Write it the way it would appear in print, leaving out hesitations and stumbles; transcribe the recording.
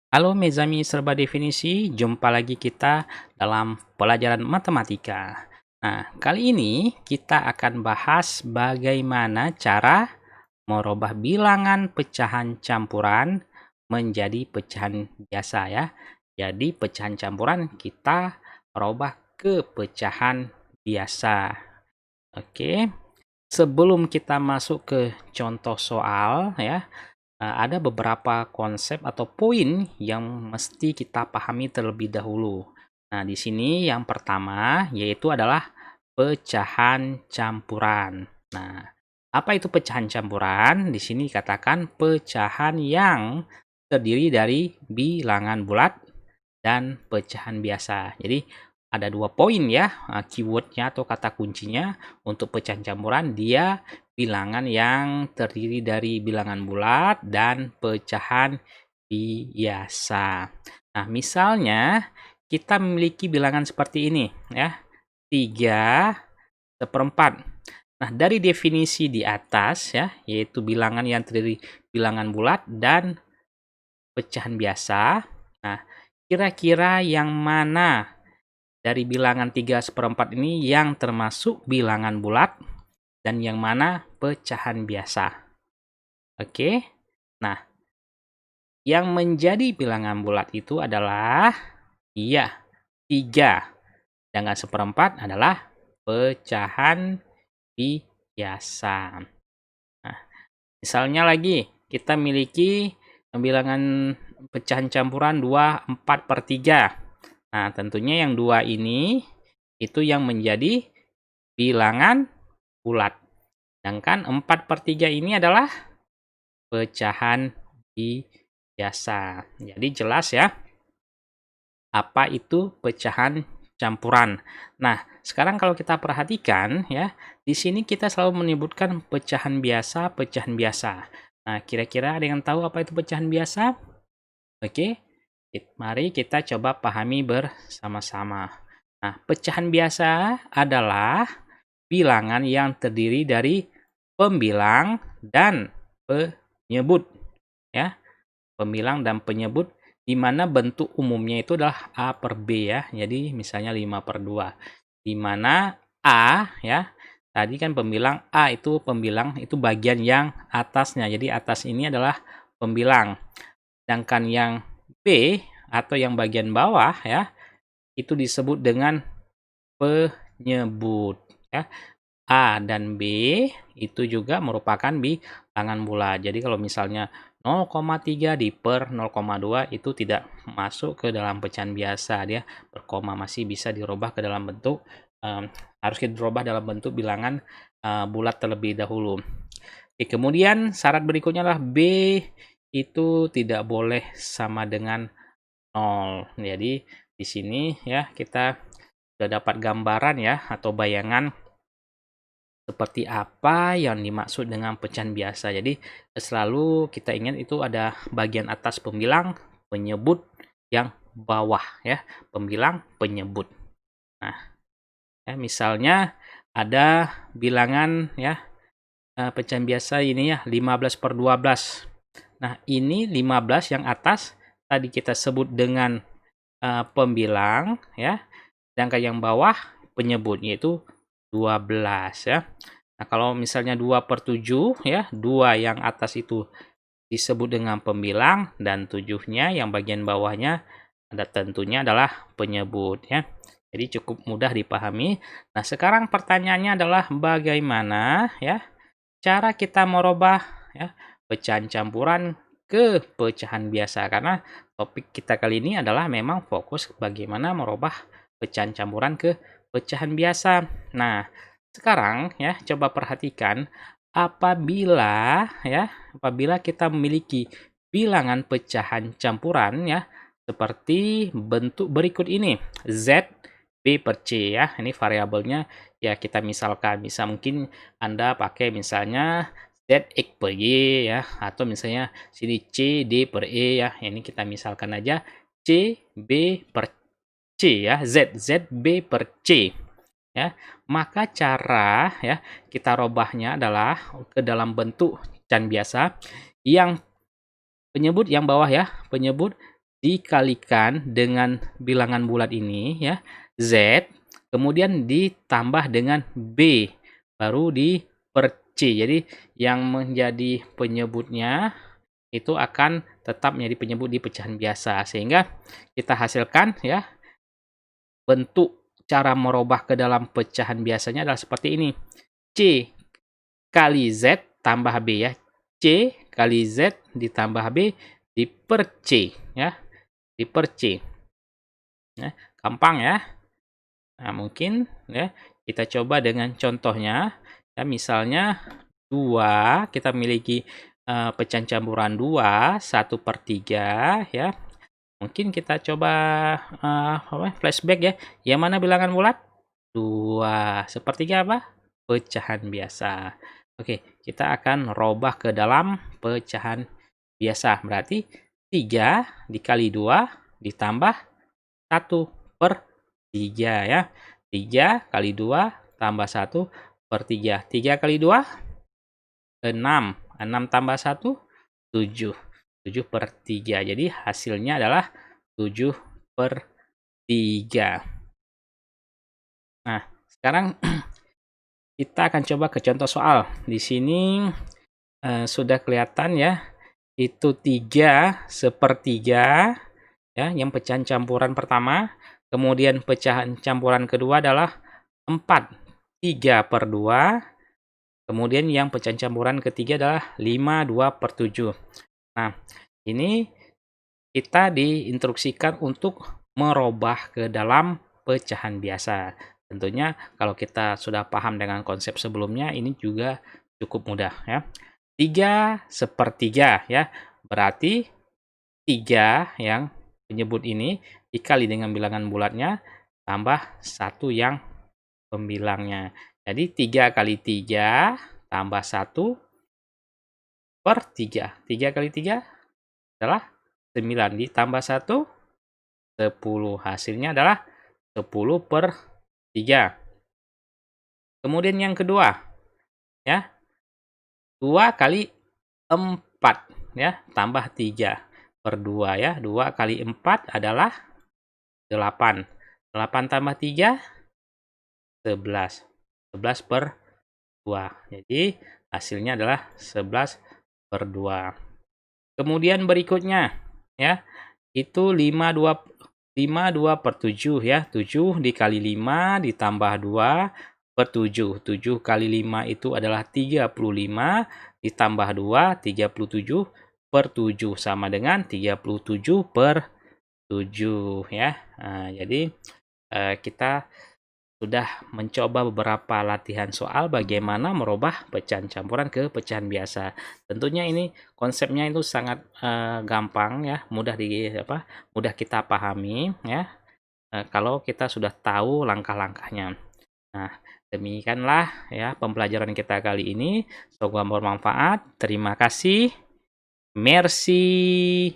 Halo Mezami Serba Definisi, jumpa lagi kita dalam pelajaran matematika. Nah, kali ini kita akan bahas bagaimana cara merubah bilangan pecahan campuran menjadi pecahan biasa ya. Jadi pecahan campuran kita rubah ke pecahan biasa. Oke, sebelum kita masuk ke contoh soal ya, ada beberapa konsep atau poin yang mesti kita pahami terlebih dahulu. Nah, di sini yang pertama yaitu adalah pecahan campuran. Nah, apa itu pecahan campuran? Di sini dikatakan pecahan yang terdiri dari bilangan bulat dan pecahan biasa. Jadi ada dua poin ya, keywordnya atau kata kuncinya untuk pecahan campuran, dia bilangan yang terdiri dari bilangan bulat dan pecahan biasa. Nah, misalnya kita memiliki bilangan seperti ini ya, 3/4. Nah, dari definisi di atas ya, yaitu bilangan yang terdiri bilangan bulat dan pecahan biasa. Nah, kira-kira yang mana dari bilangan 3/4 ini yang termasuk bilangan bulat dan yang mana pecahan biasa? Oke. Nah, yang menjadi bilangan bulat itu adalah iya, 3. Dengan 1/4 adalah pecahan biasa. Nah, misalnya lagi kita miliki bilangan pecahan campuran 2/4/3. Nah, tentunya yang 2 ini itu yang menjadi bilangan bulat. Sedangkan 4/3 ini adalah pecahan biasa. Jadi jelas ya, apa itu pecahan campuran. Nah, sekarang kalau kita perhatikan ya, di sini kita selalu menyebutkan pecahan biasa, pecahan biasa. Nah, kira-kira ada yang tahu apa itu pecahan biasa? Oke, mari kita coba pahami bersama-sama. Nah, pecahan biasa adalah bilangan yang terdiri dari pembilang dan penyebut ya. Pembilang dan penyebut di mana bentuk umumnya itu adalah A per B ya. Jadi misalnya 5/2. Di mana A ya, tadi kan pembilang A itu pembilang itu bagian yang atasnya. Jadi atas ini adalah pembilang. Sedangkan yang B atau yang bagian bawah ya, itu disebut dengan penyebut ya. A dan B itu juga merupakan bilangan bulat. Jadi kalau misalnya 0,3 per 0,2 itu tidak masuk ke dalam pecahan biasa, dia berkoma, masih bisa dirubah ke dalam bentuk harus dirubah dalam bentuk bilangan bulat terlebih dahulu. Oke, kemudian syarat berikutnya adalah B itu tidak boleh sama dengan 0. Jadi di sini ya kita sudah dapat gambaran ya atau bayangan seperti apa yang dimaksud dengan pecahan biasa. Jadi selalu kita ingat itu ada bagian atas pembilang, penyebut yang bawah ya, pembilang, penyebut. Nah, ya misalnya ada bilangan ya pecahan biasa ini ya 15/12. Nah, ini 15 yang atas tadi kita sebut dengan pembilang ya, sedangkan yang bawah penyebut yaitu 12 ya. Nah, kalau misalnya 2/7 ya, 2 yang atas itu disebut dengan pembilang dan 7-nya yang bagian bawahnya ada tentunya adalah penyebut ya. Jadi cukup mudah dipahami. Nah, sekarang pertanyaannya adalah bagaimana ya cara kita merubah ya pecahan campuran ke pecahan biasa, karena topik kita kali ini adalah memang fokus bagaimana merubah pecahan campuran ke pecahan biasa. Nah, sekarang ya coba perhatikan apabila kita memiliki bilangan pecahan campuran ya seperti bentuk berikut ini, Z B per C ya. Ini variabelnya ya kita misalkan bisa mungkin Anda pakai misalnya Z X per Y ya, atau misalnya sini C D per E ya. Ini kita misalkan aja C B per C ya, Z B per C ya. Maka cara ya kita robahnya adalah ke dalam bentuk pecahan biasa yang penyebut yang bawah ya, penyebut dikalikan dengan bilangan bulat ini ya, Z, kemudian ditambah dengan B, baru per C. Jadi yang menjadi penyebutnya itu akan tetap menjadi penyebut di pecahan biasa. Sehingga kita hasilkan ya, bentuk cara merubah ke dalam pecahan biasanya adalah seperti ini. C kali Z tambah B ya. C kali Z ditambah B per C ya. Per C. Ya, gampang ya. Nah, mungkin ya kita coba dengan contohnya. Ya, misalnya 2 kita miliki pecahan campuran 2, 1/3 ya. Mungkin kita coba flashback ya. Yang mana bilangan bulat? 2. Sepertiga apa? Pecahan biasa. Oke, kita akan robah ke dalam pecahan biasa. Berarti 3 dikali 2 ditambah 1/3 ya. 3 kali 2 tambah 1/3. 3 kali 2, 6. 6 tambah 1, 7. 7/3. Jadi hasilnya adalah 7/3. Nah, sekarang kita akan coba ke contoh soal. Di sini sudah kelihatan ya, itu 3/3 ya, yang pecahan campuran pertama. Kemudian pecahan campuran kedua adalah 4, 3/2. Kemudian yang pecahan campuran ketiga adalah 5, 2/7. Nah, ini kita diinstruksikan untuk merubah ke dalam pecahan biasa. Tentunya kalau kita sudah paham dengan konsep sebelumnya, ini juga cukup mudah ya. 3/3 ya. Berarti 3 yang penyebut ini dikali dengan bilangan bulatnya tambah 1 yang pembilangnya. Jadi 3 kali 3 tambah 1/3. 3 kali 3 adalah 9 ditambah 1, 10. Hasilnya adalah 10/3. Kemudian yang kedua, ya, 2 kali 4 ya, tambah 3/2 ya. 2 kali 4 adalah 8. 8 tambah 3, 11. 11/2. Jadi hasilnya adalah 11/2. Kemudian berikutnya ya, itu 5/2/7 ya. 7 dikali 5 ditambah 2/7. 7 kali 5 itu adalah 35 ditambah 2, 37/7 sama dengan 37/7 ya. Nah, jadi kita sudah mencoba beberapa latihan soal bagaimana merubah pecahan campuran ke pecahan biasa. Tentunya ini konsepnya itu sangat gampang ya, mudah kita pahami ya, kalau kita sudah tahu langkah-langkahnya. Nah, demikianlah ya pembelajaran kita kali ini. Semoga bermanfaat. Terima kasih. Merci.